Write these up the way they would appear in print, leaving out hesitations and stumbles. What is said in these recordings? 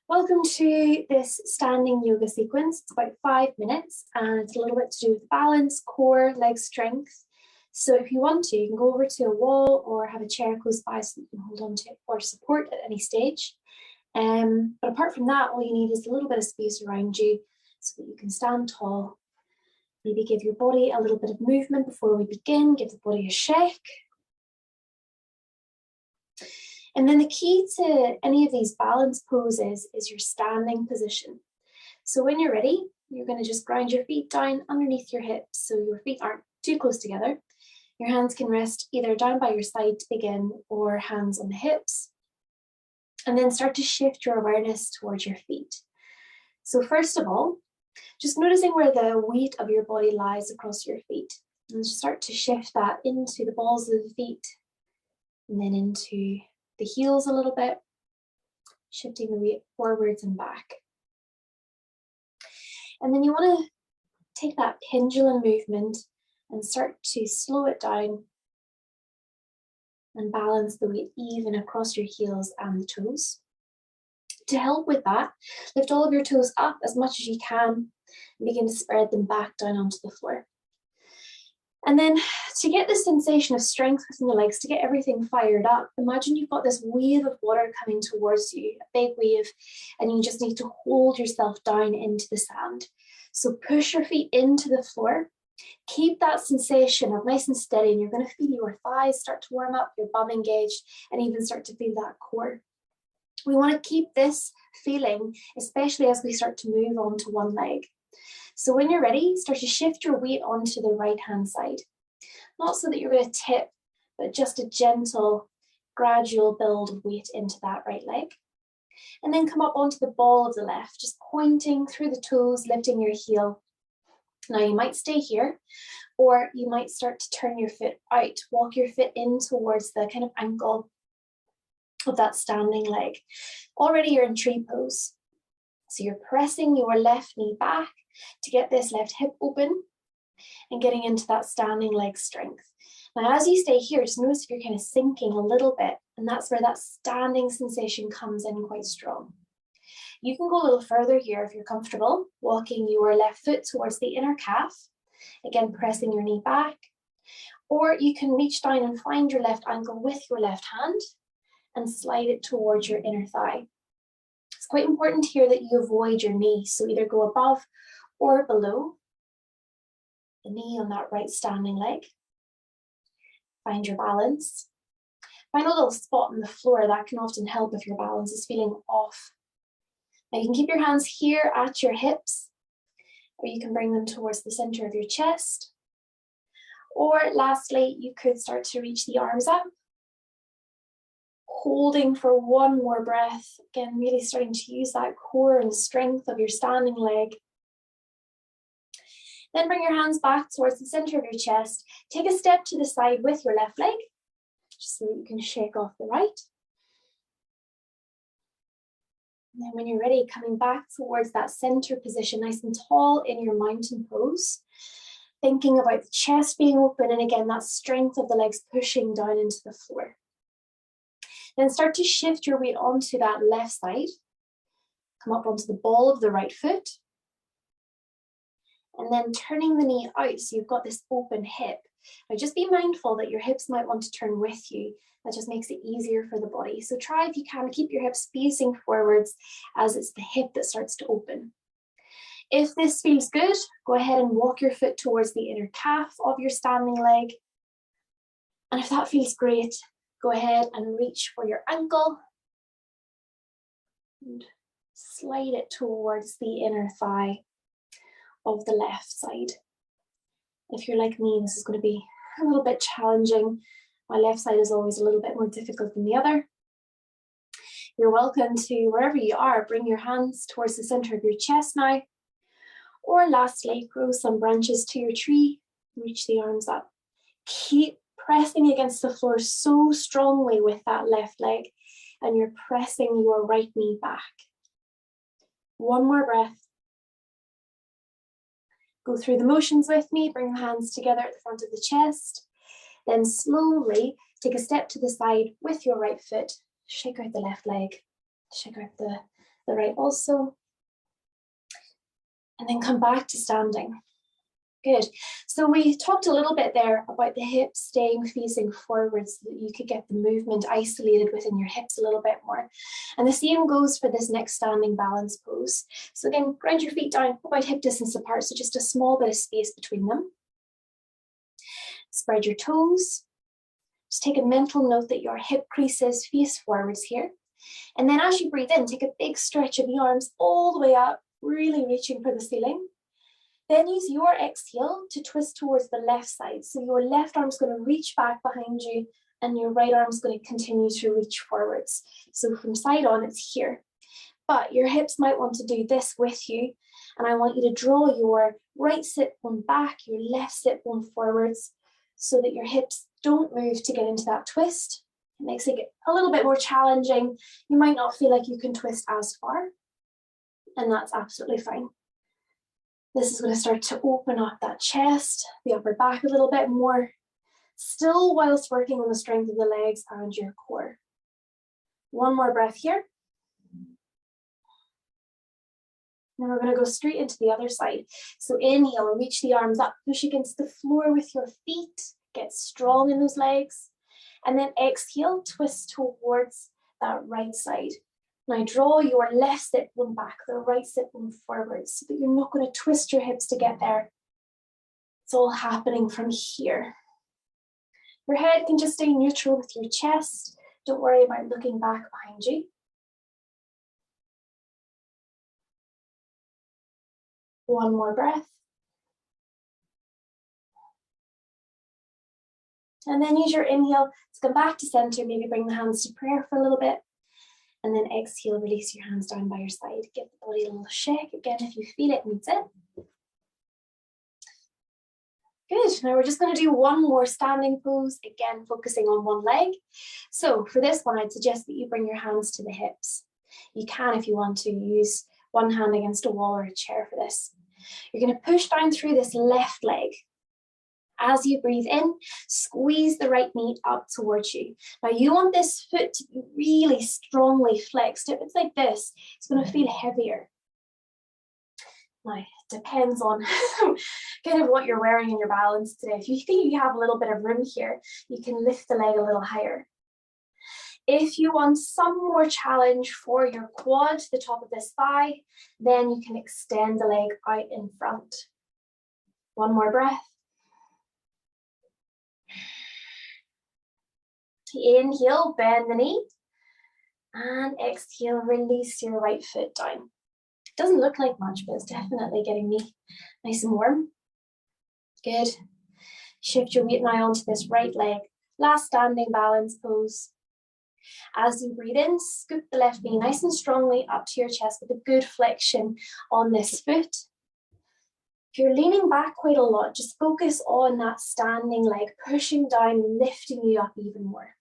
Welcome to this standing yoga sequence. It's about 5 minutes and it's a little bit to do with balance, core, leg strength. So if you want to, you can go over to a wall or have a chair close by so you can hold on to it for support at any stage. But apart from that, all you need is a little bit of space around you so that you can stand tall. Maybe give your body a little bit of movement before we begin. Give the body a shake. And then the key to any of these balance poses is your standing position. So when you're ready, you're going to just ground your feet down underneath your hips so your feet aren't too close together. Your hands can rest either down by your side to begin or hands on the hips. And then start to shift your awareness towards your feet. So first of all, just noticing where the weight of your body lies across your feet. And start to shift that into the balls of the feet and then into the heels a little bit, shifting the weight forwards and back. And then you want to take that pendulum movement and start to slow it down and balance the weight even across your heels and the toes. To help with that, lift all of your toes up as much as you can and begin to spread them back down onto the floor. And then to get this sensation of strength within the legs, to get everything fired up, imagine you've got this wave of water coming towards you, a big wave, and you just need to hold yourself down into the sand. So push your feet into the floor. Keep that sensation of nice and steady, and you're going to feel your thighs start to warm up, your bum engaged, and even start to feel that core. We want to keep this feeling, especially as we start to move on to one leg. So when you're ready, start to shift your weight onto the right-hand side. Not so that you're going to tip, but just a gentle, gradual build of weight into that right leg. And then come up onto the ball of the left, just pointing through the toes, lifting your heel. Now you might stay here, or you might start to turn your foot out, walk your foot in towards the kind of ankle of that standing leg. Already you're in tree pose. So you're pressing your left knee back to get this left hip open and getting into that standing leg strength. Now, as you stay here, just notice if you're kind of sinking a little bit, and that's where that standing sensation comes in quite strong. You can go a little further here if you're comfortable, walking your left foot towards the inner calf, again, pressing your knee back, or you can reach down and find your left ankle with your left hand and slide it towards your inner thigh. It's quite important here that you avoid your knee, so either go above or below the knee on that right standing leg. Find your balance. Find a little spot on the floor. That can often help if your balance is feeling off. Now you can keep your hands here at your hips, or you can bring them towards the center of your chest. Or lastly, you could start to reach the arms up, holding for one more breath. Again, really starting to use that core and strength of your standing leg. Then bring your hands back towards the center of your chest. Take a step to the side with your left leg, just so that you can shake off the right. And then when you're ready, coming back towards that center position, nice and tall in your mountain pose. Thinking about the chest being open, and again, that strength of the legs pushing down into the floor. Then start to shift your weight onto that left side. Come up onto the ball of the right foot. And then turning the knee out so you've got this open hip. Now just be mindful that your hips might want to turn with you. That just makes it easier for the body. So try, if you can, keep your hips facing forwards as it's the hip that starts to open. If this feels good, go ahead and walk your foot towards the inner calf of your standing leg. And if that feels great, go ahead and reach for your ankle and slide it towards the inner thigh of the left side. If you're like me, this is going to be a little bit challenging. My left side is always a little bit more difficult than the other. You're welcome to, wherever you are, bring your hands towards the center of your chest now. Or lastly, grow some branches to your tree, reach the arms up. Keep pressing against the floor so strongly with that left leg, and you're pressing your right knee back. One more breath. Go through the motions with me, bring the hands together at the front of the chest. Then slowly take a step to the side with your right foot. Shake out the left leg. Shake out the the right also. And then come back to standing. Good. So we talked a little bit there about the hips staying facing forwards so that you could get the movement isolated within your hips a little bit more. And the same goes for this next standing balance pose. So again, ground your feet down about hip distance apart, so just a small bit of space between them. Spread your toes. Just take a mental note that your hip creases face forwards here. And then as you breathe in, take a big stretch of the arms all the way up, really reaching for the ceiling. Then use your exhale to twist towards the left side. So your left arm's going to reach back behind you and your right arm's going to continue to reach forwards. So from side on, it's here. But your hips might want to do this with you. And I want you to draw your right sit bone back, your left sit bone forwards, so that your hips don't move to get into that twist. It makes it a little bit more challenging. You might not feel like you can twist as far, and that's absolutely fine. This is going to start to open up that chest, the upper back a little bit more, still whilst working on the strength of the legs and your core. One more breath here. Now we're going to go straight into the other side. So inhale, reach the arms up, push against the floor with your feet, get strong in those legs. And then exhale, twist towards that right side. Now draw your left sit bone back, the right sit bone forwards, so that you're not going to twist your hips to get there. It's all happening from here. Your head can just stay neutral with your chest. Don't worry about looking back behind you. One more breath. And then use your inhale to come back to center, maybe bring the hands to prayer for a little bit. And then exhale, release your hands down by your side. Give the body a little shake. Again, if you feel it needs it. Good. Now we're just going to do one more standing pose, again, focusing on one leg. So for this one, I'd suggest that you bring your hands to the hips. You can, if you want to, use one hand against a wall or a chair for this. You're going to push down through this left leg. As you breathe in, squeeze the right knee up towards you. Now you want this foot to be really strongly flexed. If it's like this, it's going to feel heavier. Now, it depends on kind of what you're wearing in your balance today. If you think you have a little bit of room here, you can lift the leg a little higher. If you want some more challenge for your quad, the top of this thigh, then you can extend the leg out in front. One more breath. Inhale, bend the knee. And exhale, release your right foot down. It doesn't look like much, but it's definitely getting me nice and warm. Good. Shift your weight now onto this right leg. Last standing balance pose. As you breathe in, scoop the left knee nice and strongly up to your chest with a good flexion on this foot. If you're leaning back quite a lot, just focus on that standing leg, pushing down, lifting you up even more.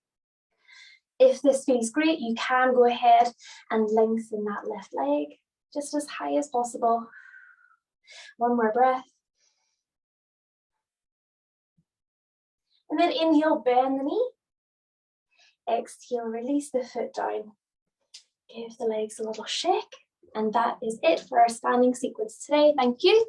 If this feels great, you can go ahead and lengthen that left leg just as high as possible. One more breath. And then inhale, bend the knee. Exhale, release the foot down. Give the legs a little shake. And that is it for our standing sequence today. Thank you.